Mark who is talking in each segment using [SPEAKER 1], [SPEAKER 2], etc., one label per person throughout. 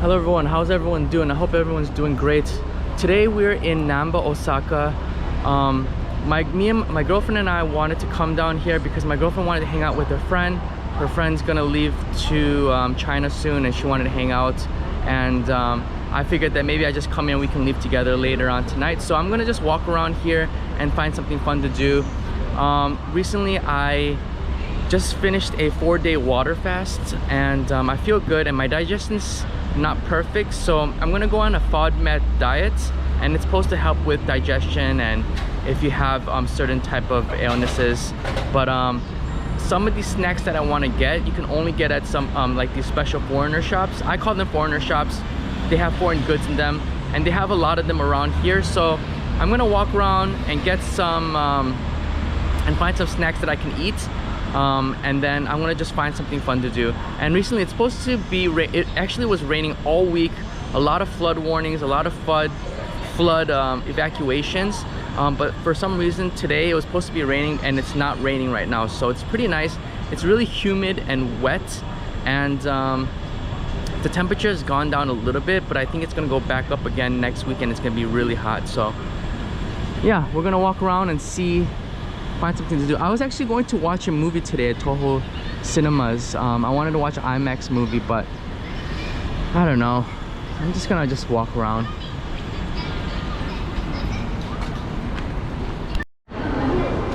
[SPEAKER 1] Hello everyone, how's everyone doing? I hope everyone's doing great. Today we're in Namba, Osaka. My girlfriend and I wanted to come down here because my girlfriend wanted to hang out with her friend. Her friend's gonna leave to China soon and she wanted to hang out. And I figured that maybe I just come in and we can leave together later on tonight. So I'm gonna just walk around here and find something fun to do. Recently I just finished a 4-day water fast and I feel good and my digestion's not perfect, so I'm gonna go on a FODMAP diet, and it's supposed to help with digestion and if you have certain type of illnesses. But some of these snacks that I want to get, you can only get at some like these special foreigner shops. I call them foreigner shops. They have foreign goods in them and they have a lot of them around here, so I'm gonna walk around and get some and find some snacks that I can eat. And then I'm gonna just find something fun to do. And recently it's supposed to be it actually was raining all week, a lot of flood warnings, a lot of flood evacuations, but for some reason today it was supposed to be raining and it's not raining right now, so it's pretty nice. It's really humid and wet, and the temperature has gone down a little bit, but I think it's gonna go back up again next week and it's gonna be really hot. So yeah, we're gonna walk around and find something to do. I was actually going to watch a movie today at Toho Cinemas. I wanted to watch an IMAX movie, but I don't know. I'm just gonna walk around.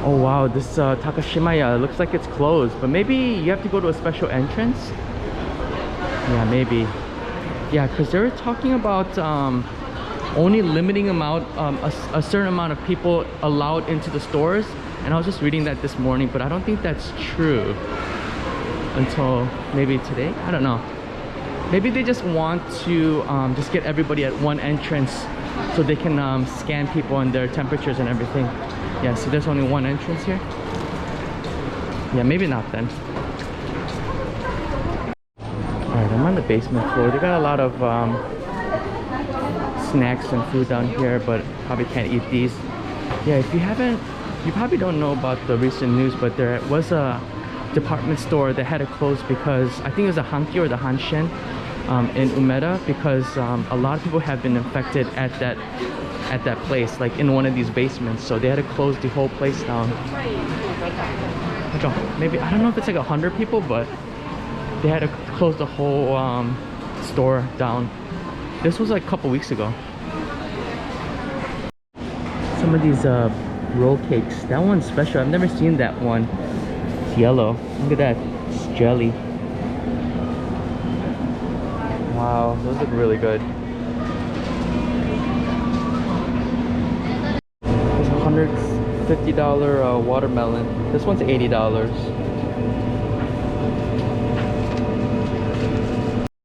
[SPEAKER 1] Oh wow, this Takashimaya looks like it's closed, but maybe you have to go to a special entrance. Yeah, maybe. Yeah, because they were talking about only limiting amount, a certain amount of people allowed into the stores. And I was just reading that this morning, but I don't think that's true until maybe today. I don't know. Maybe they just want to just get everybody at one entrance so they can scan people and their temperatures and everything. Yeah, so there's only one entrance here. Yeah, maybe not then. Alright, I'm on the basement floor. They got a lot of snacks and food down here, but probably can't eat these. Yeah, if you probably don't know about the recent news, but there was a department store that had to close because I think it was a Hanki or the Hanshin in Umeda, because a lot of people have been infected at that place, like in one of these basements, so they had to close the whole place down. Like maybe, I don't know if it's like 100 people, but they had to close the whole store down. This was like a couple weeks ago. Some of these roll cakes, that one's special. I've never seen that one. It's yellow. Look at that, it's jelly. Wow, those look really good. There's $150 watermelon. This one's $80.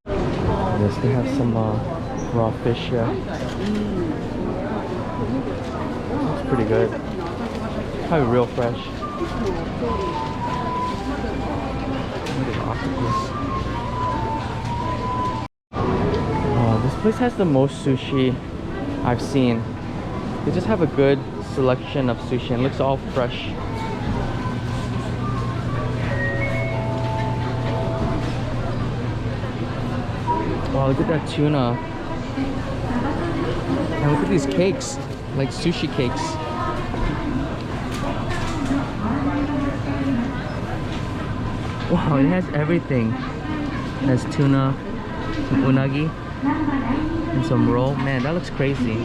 [SPEAKER 1] Yes, they have some raw fish here. It's pretty good. Probably real fresh. Oh, this place has the most sushi I've seen. They just have a good selection of sushi and it looks all fresh. Wow, look at that tuna. And look at these cakes, like sushi cakes. Wow, it has everything. It has tuna, some unagi, and some roll. Man, that looks crazy.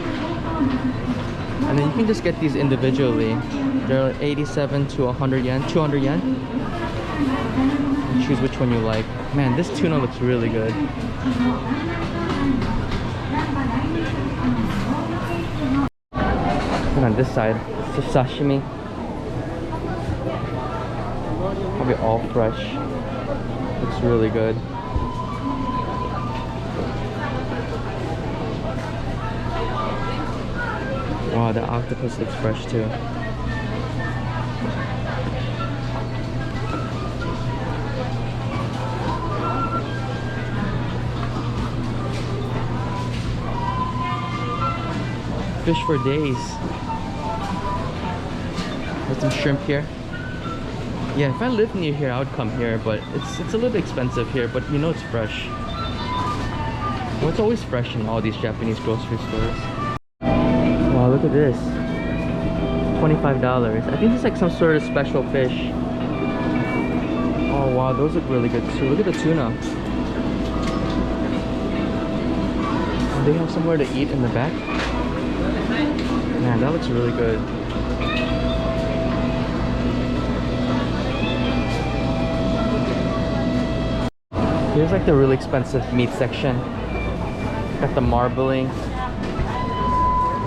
[SPEAKER 1] And then you can just get these individually. They're 87 to 100 yen, 200 yen. And choose which one you like. Man, this tuna looks really good. And on this side, it's the sashimi. Probably all fresh. Looks really good. Wow, the octopus looks fresh too. Fish for days. There's some shrimp here. Yeah, if I lived near here, I would come here, but it's a little bit expensive here, but you know it's fresh. Well, it's always fresh in all these Japanese grocery stores. Wow, look at this. $25. I think it's like some sort of special fish. Oh wow, those look really good too. Look at the tuna. Do they have somewhere to eat in the back? Man, that looks really good. Here's like the really expensive meat section. Got the marbling.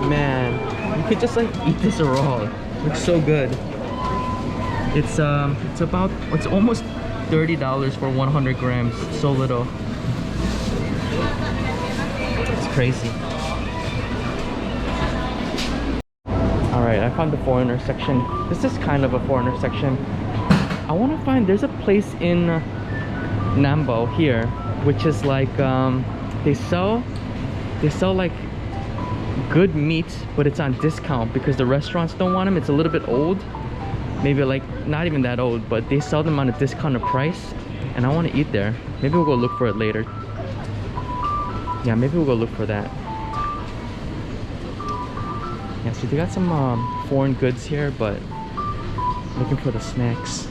[SPEAKER 1] Man, you could just like eat this raw. It looks so good. It's almost $30 for 100 grams. It's so little. It's crazy. Alright, I found the foreigner section. This is kind of a foreigner section. I want to find, there's a place in Namba here, which is like, they sell like good meat, but it's on discount because the restaurants don't want them. It's a little bit old. Maybe like not even that old, but they sell them on a discounted price, and I want to eat there. Maybe we'll go look for it later. Yeah, maybe we'll go look for that. Yeah, so they got some foreign goods here, but looking for the snacks.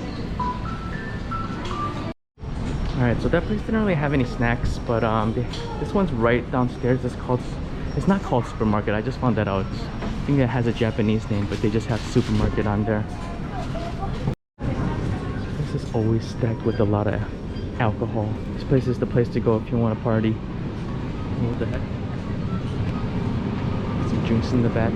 [SPEAKER 1] Alright, so that place didn't really have any snacks, but this one's right downstairs. It's not called supermarket. I just found that out. I think it has a Japanese name, but they just have supermarket on there. This is always stacked with a lot of alcohol. This place is the place to go if you want to party. What the heck? Some drinks in the back.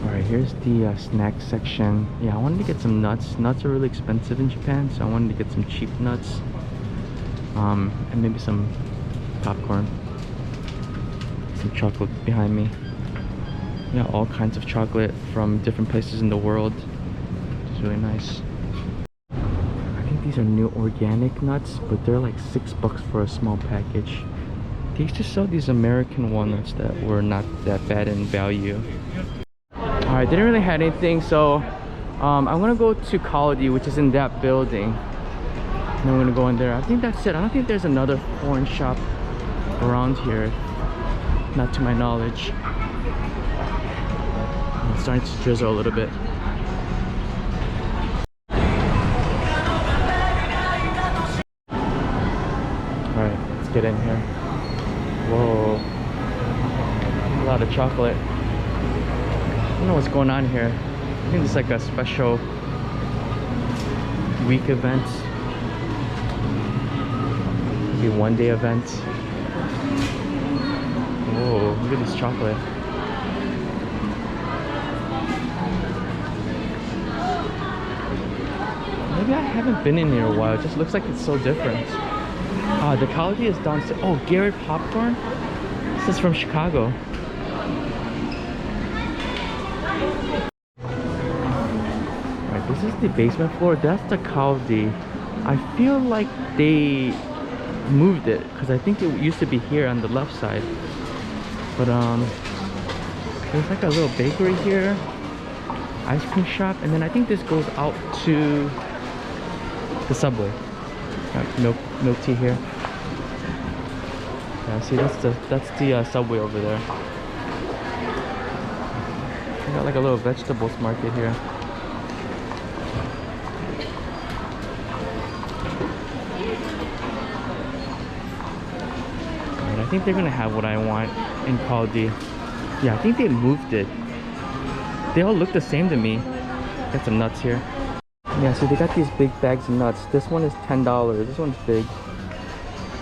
[SPEAKER 1] Alright, here's the snack section. Yeah, I wanted to get some nuts. Nuts are really expensive in Japan, so I wanted to get some cheap nuts. And maybe some popcorn. Some chocolate behind me. Yeah, all kinds of chocolate from different places in the world. It's really nice. I think these are new organic nuts, but they're like $6 for a small package. They used to sell these American walnuts that were not that bad in value. Alright, didn't really have anything, so I'm gonna go to Kaldi, which is in that building. And I'm gonna go in there. I think that's it. I don't think there's another foreign shop around here, not to my knowledge. It's starting to drizzle a little bit. Alright, let's get in here. Whoa, a lot of chocolate. I don't know what's going on here. I think it's like a special week event, maybe one-day event. Whoa, look at this chocolate. Maybe I haven't been in here a while. It just looks like it's so different. The quality is downstairs. Oh, Garrett popcorn. This is from Chicago. Right, this is the basement floor. That's the Kaldi. I feel like they moved it because I think it used to be here on the left side. But there's like a little bakery here, ice cream shop, and then I think this goes out to the subway. Got milk tea here. Yeah, see, that's the subway over there. We got like a little vegetables market here. And I think they're gonna have what I want in Kaldi. Yeah, I think they moved it. They all look the same to me. Got some nuts here. Yeah, so they got these big bags of nuts. This one is $10. This one's big.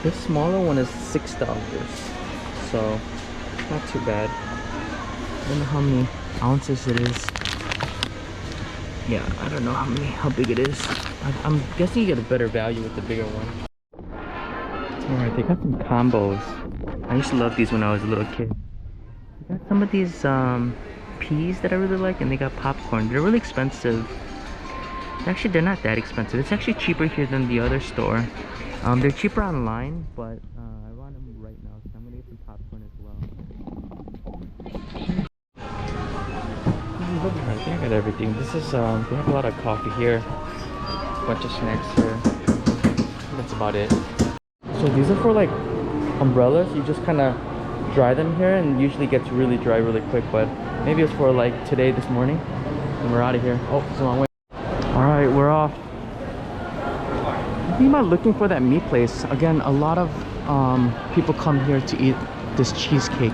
[SPEAKER 1] This smaller one is $6. So, not too bad. I don't know how many ounces it is. Yeah, I don't know how big it is. I'm guessing you get a better value with the bigger one. Alright, they got some combos. I used to love these when I was a little kid. They got some of these peas that I really like, and they got popcorn. They're really expensive. Actually, they're not that expensive. It's actually cheaper here than the other store. They're cheaper online, but I want them right now, so I'm gonna get some popcorn as well. I think I got everything. This is they have a lot of coffee here, a bunch of snacks here. That's about it. So these are for like umbrellas. You just kind of dry them here, and usually gets really dry really quick, but maybe it's for like today, this morning, and we're out of here. Oh, it's the wrong way. All right, we're off. I'm thinking about looking for that meat place. Again, a lot of people come here to eat this cheesecake.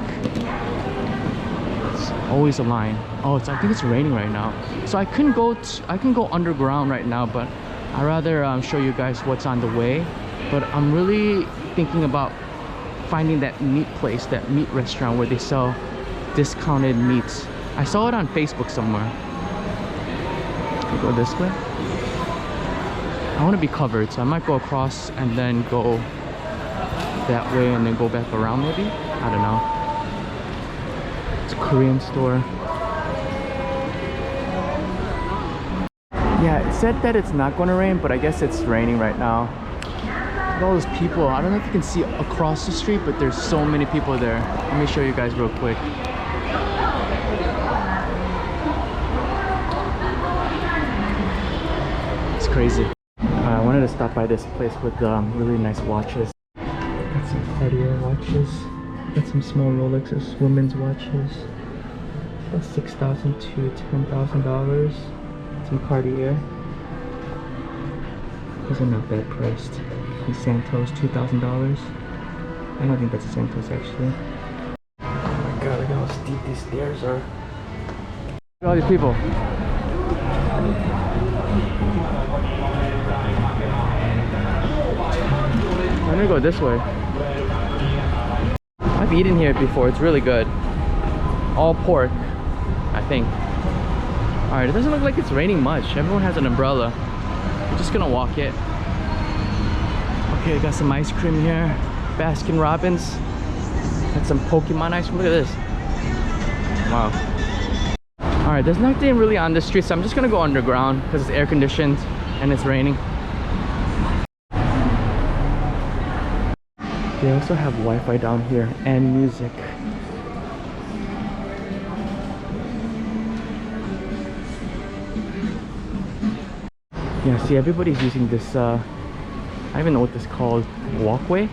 [SPEAKER 1] It's always a line. Oh, I think it's raining right now, so I can go underground right now, but I'd rather show you guys what's on the way. But I'm really thinking about finding that meat place, that meat restaurant where they sell discounted meats. I saw it on Facebook somewhere. Go this way. I want to be covered, so I might go across and then go that way and then go back around maybe. I don't know. It's a Korean store. Yeah, it said that it's not going to rain, but I guess it's raining right now. Look at all those people. I don't know if you can see across the street, but there's so many people there. Let me show you guys real quick. It's crazy. I wanted to stop by this place with really nice watches. Got some Cartier watches. Got some small Rolexes, women's watches. About $6,000 to $10,000. Some Cartier. These are not bad priced. These Santos, $2,000. I don't think that's a Santos actually. Oh my god, look how steep these stairs are. Look at all these people. I'm gonna go this way. I've eaten here before, it's really good. All pork, I think. Alright, it doesn't look like it's raining much. Everyone has an umbrella. We're just gonna walk it. Okay, I got some ice cream here. Baskin Robbins. Got some Pokemon ice cream. Look at this. Wow. Alright, there's nothing really on the street, so I'm just gonna go underground because it's air conditioned and it's raining. They also have Wi-Fi down here and music. Yeah, see, everybody's using this, I don't even know what this is called, walkway,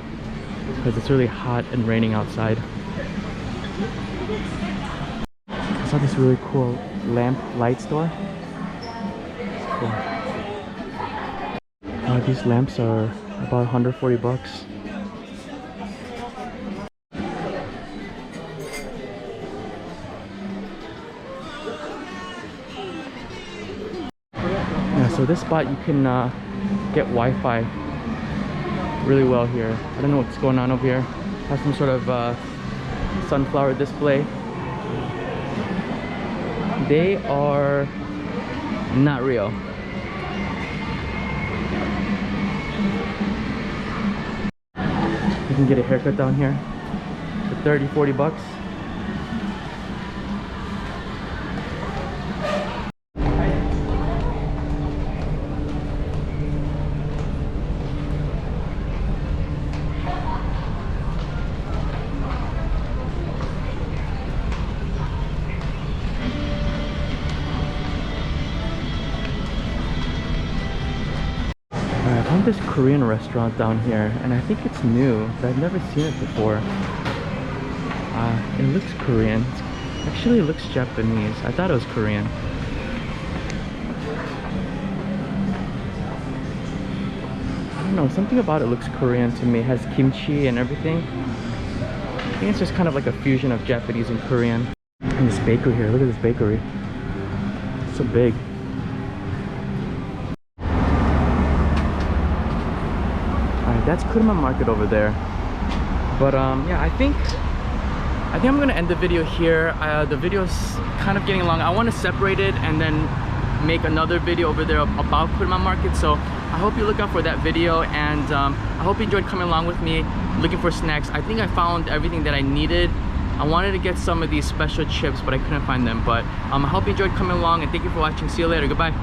[SPEAKER 1] because it's really hot and raining outside. I saw this really cool lamp light store. It's cool. These lamps are about 140 bucks. So this spot you can get Wi-Fi really well here. I don't know what's going on over here. Has some sort of sunflower display. They are not real. You can get a haircut down here for 30-40 bucks. This Korean restaurant down here, and I think it's new, but I've never seen it before. It looks Korean. Actually, it looks Japanese. I thought it was Korean. I don't know, something about it looks Korean to me. It has kimchi and everything. I think it's just kind of like a fusion of Japanese and Korean. And this bakery here, look at this bakery. It's so big. That's Kurma Market over there. But yeah, I think I'm gonna end the video here. The video's kind of getting long. I want to separate it and then make another video over there about Kurma Market. So I hope you look out for that video, and I hope you enjoyed coming along with me looking for snacks. I think I found everything that I needed. I wanted to get some of these special chips, but I couldn't find them. But I hope you enjoyed coming along, and thank you for watching. See you later. Goodbye.